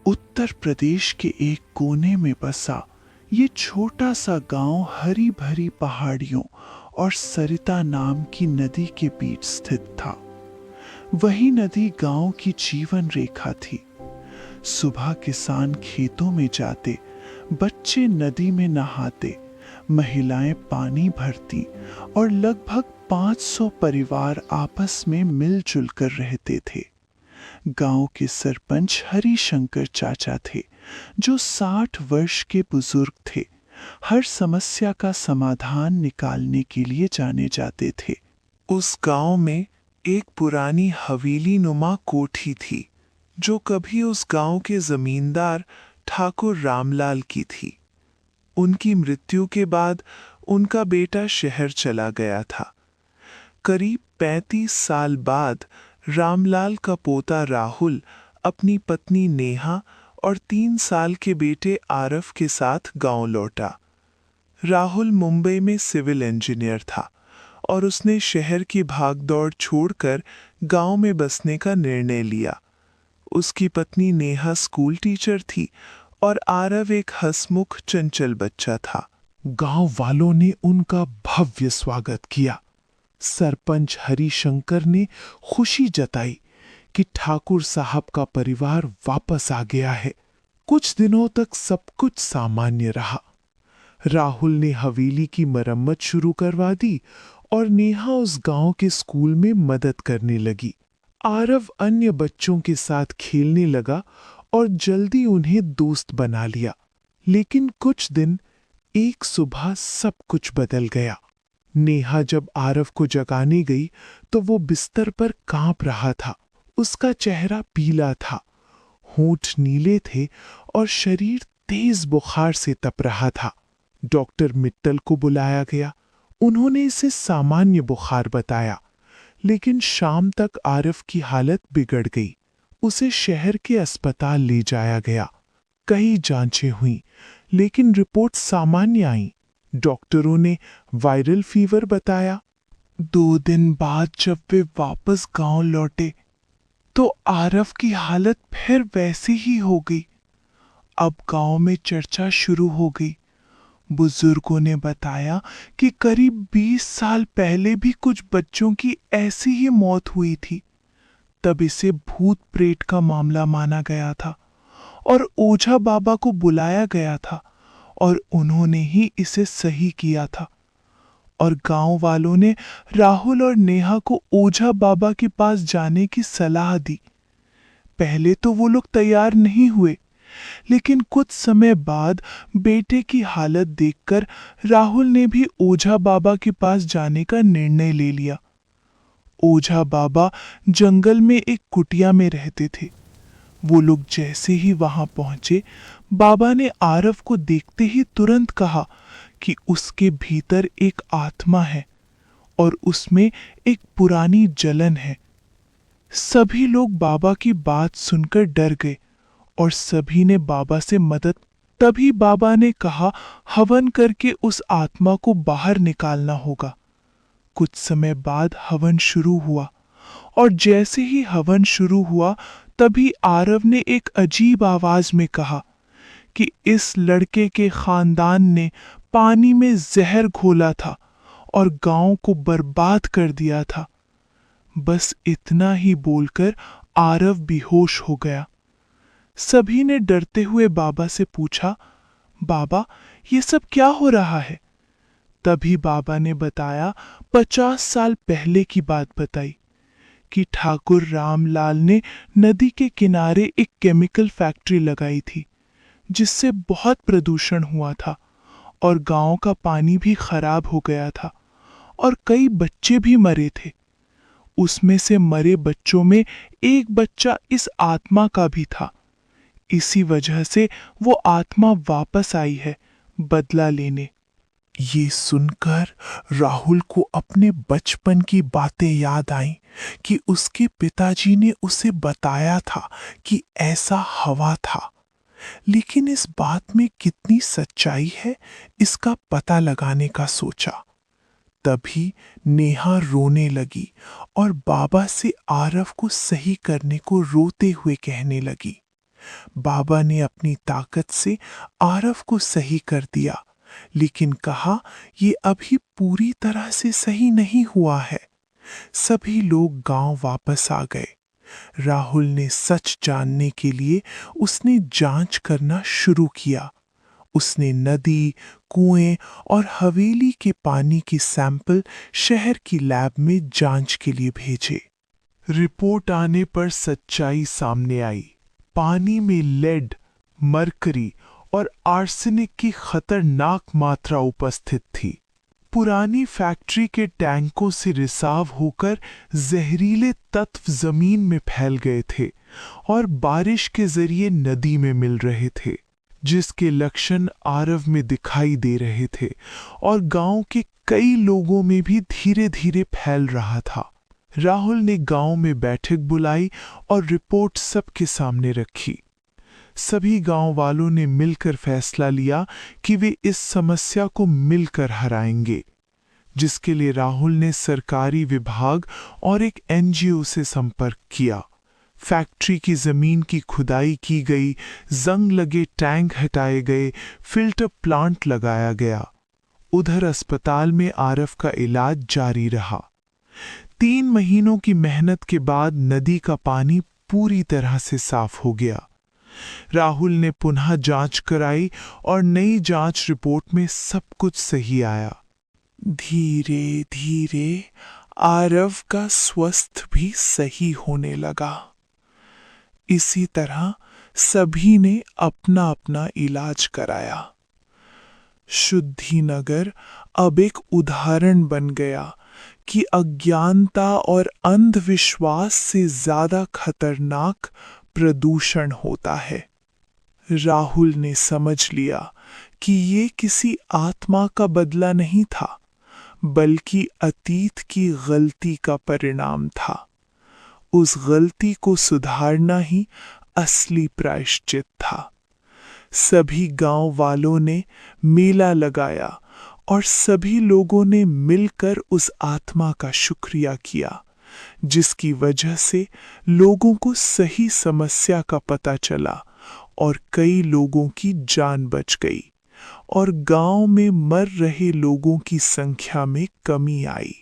उत्तर प्रदेश के एक कोने में बसा ये छोटा सा गांव हरी भरी पहाड़ियों और सरिता नाम की नदी के बीच स्थित था। वही नदी गांव की जीवन रेखा थी। सुबह किसान खेतों में जाते, बच्चे नदी में नहाते, महिलाएं पानी भरती और लगभग 500 परिवार आपस में मिलजुल कर रहते थे। गांव के सरपंच हरिशंकर चाचा थे, जो 60 वर्ष के बुजुर्ग थे। हर समस्या का समाधान निकालने के लिए जाने जाते थे। उस गांव में एक पुरानी हवेली नुमा कोठी थी, जो कभी उस गांव के जमींदार ठाकुर रामलाल की थी। उनकी मृत्यु के बाद उनका बेटा शहर चला गया था। करीब 35 साल बाद रामलाल का पोता राहुल अपनी पत्नी नेहा और 3 साल के बेटे आरव के साथ गांव लौटा। राहुल मुंबई में सिविल इंजीनियर था और उसने शहर की भागदौड़ छोड़कर गांव में बसने का निर्णय लिया। उसकी पत्नी नेहा स्कूल टीचर थी और आरव एक हंसमुख चंचल बच्चा था। गांव वालों ने उनका भव्य स्वागत किया। सरपंच हरिशंकर ने खुशी जताई कि ठाकुर साहब का परिवार वापस आ गया है। कुछ दिनों तक सब कुछ सामान्य रहा। राहुल ने हवेली की मरम्मत शुरू करवा दी और नेहा उस गांव के स्कूल में मदद करने लगी। आरव अन्य बच्चों के साथ खेलने लगा और जल्दी उन्हें दोस्त बना लिया। लेकिन कुछ दिन, एक सुबह सब कुछ बदल गया। नेहा जब आरव को जगाने गई तो वो बिस्तर पर कांप रहा था। उसका चेहरा पीला था, होंठ नीले थे और शरीर तेज बुखार से तप रहा था। डॉक्टर मित्तल को बुलाया गया। उन्होंने इसे सामान्य बुखार बताया, लेकिन शाम तक आरव की हालत बिगड़ गई। उसे शहर के अस्पताल ले जाया गया। कई जांचें हुईं, लेकिन रिपोर्ट सामान्य आई। डॉक्टरों ने वायरल फीवर बताया। 2 दिन बाद जब वे वापस गांव लौटे तो आरव की हालत फिर वैसी ही हो गई। अब गांव में चर्चा शुरू हो गई। बुजुर्गों ने बताया कि करीब 20 साल पहले भी कुछ बच्चों की ऐसी ही मौत हुई थी। तब इसे भूत प्रेत का मामला माना गया था और ओझा बाबा को बुलाया गया था और उन्होंने ही इसे सही किया था। और गांव वालों ने राहुल और नेहा को ओझा बाबा के पास जाने की सलाह दी। पहले तो वो लोग तैयार नहीं हुए, लेकिन कुछ समय बाद बेटे की हालत देखकर राहुल ने भी ओझा बाबा के पास जाने का निर्णय ले लिया। ओझा बाबा जंगल में एक कुटिया में रहते थे। वो लोग जैसे ही वहां पहुंचे, बाबा ने आरव को देखते ही तुरंत कहा कि उसके भीतर एक आत्मा है और उसमें एक पुरानी जलन है। सभी लोग बाबा की बात सुनकर डर गए और सभी ने बाबा से मदद। तभी बाबा ने कहा, हवन करके उस आत्मा को बाहर निकालना होगा। कुछ समय बाद हवन शुरू हुआ और जैसे ही हवन शुरू हुआ, तभी आरव ने एक अजीब आवाज में कहा कि इस लड़के के खानदान ने पानी में जहर घोला था और गांव को बर्बाद कर दिया था। बस इतना ही बोलकर आरव बेहोश हो गया। सभी ने डरते हुए बाबा से पूछा, बाबा ये सब क्या हो रहा है? तभी बाबा ने बताया, 50 साल पहले की बात बताई कि ठाकुर रामलाल ने नदी के किनारे एक केमिकल फैक्ट्री लगाई थी, जिससे बहुत प्रदूषण हुआ था और गांव का पानी भी खराब हो गया था और कई बच्चे भी मरे थे। उसमें से मरे बच्चों में एक बच्चा इस आत्मा का भी था। इसी वजह से वो आत्मा वापस आई है, बदला लेने। ये सुनकर राहुल को अपने बचपन की बातें याद आईं कि उसके पिताजी ने उसे बताया था कि ऐसा हवा था। लेकिन इस बात में कितनी सच्चाई है, इसका पता लगाने का सोचा। तभी नेहा रोने लगी और बाबा से आरव को सही करने को रोते हुए कहने लगी, बाबा ने अपनी ताकत से आरव को सही कर दिया, लेकिन कहा ये अभी पूरी तरह से सही नहीं हुआ है। सभी लोग गांव वापस आ गए। राहुल ने सच जानने के लिए उसने जांच करना शुरू किया। उसने नदी, कुएं और हवेली के पानी के सैंपल शहर की लैब में जांच के लिए भेजे। रिपोर्ट आने पर सच्चाई सामने आई। पानी में लेड, मरकरी और आर्सेनिक की खतरनाक मात्रा उपस्थित थी। पुरानी फैक्ट्री के टैंकों से रिसाव होकर जहरीले तत्व जमीन में फैल गए थे और बारिश के जरिए नदी में मिल रहे थे, जिसके लक्षण आरव में दिखाई दे रहे थे और गांव के कई लोगों में भी धीरे धीरे फैल रहा था। राहुल ने गांव में बैठक बुलाई और रिपोर्ट सबके सामने रखी। सभी गांव वालों ने मिलकर फैसला लिया कि वे इस समस्या को मिलकर हराएंगे, जिसके लिए राहुल ने सरकारी विभाग और एक एनजीओ से संपर्क किया। फैक्ट्री की जमीन की खुदाई की गई, जंग लगे टैंक हटाए गए, फिल्टर प्लांट लगाया गया। उधर अस्पताल में आरव का इलाज जारी रहा। 3 महीनों की मेहनत के बाद नदी का पानी पूरी तरह से साफ हो गया। राहुल ने पुनः जांच कराई और नई जांच रिपोर्ट में सब कुछ सही आया। धीरे धीरे आरव का स्वास्थ्य भी सही होने लगा। इसी तरह सभी ने अपना अपना इलाज कराया। शुद्धिनगर अब एक उदाहरण बन गया कि अज्ञानता और अंधविश्वास से ज्यादा खतरनाक प्रदूषण होता है। राहुल ने समझ लिया कि ये किसी आत्मा का बदला नहीं था, बल्कि अतीत की गलती का परिणाम था। उस गलती को सुधारना ही असली प्रायश्चित था। सभी गांव वालों ने मेला लगाया और सभी लोगों ने मिलकर उस आत्मा का शुक्रिया किया, जिसकी वजह से लोगों को सही समस्या का पता चला और कई लोगों की जान बच गई और गांव में मर रहे लोगों की संख्या में कमी आई।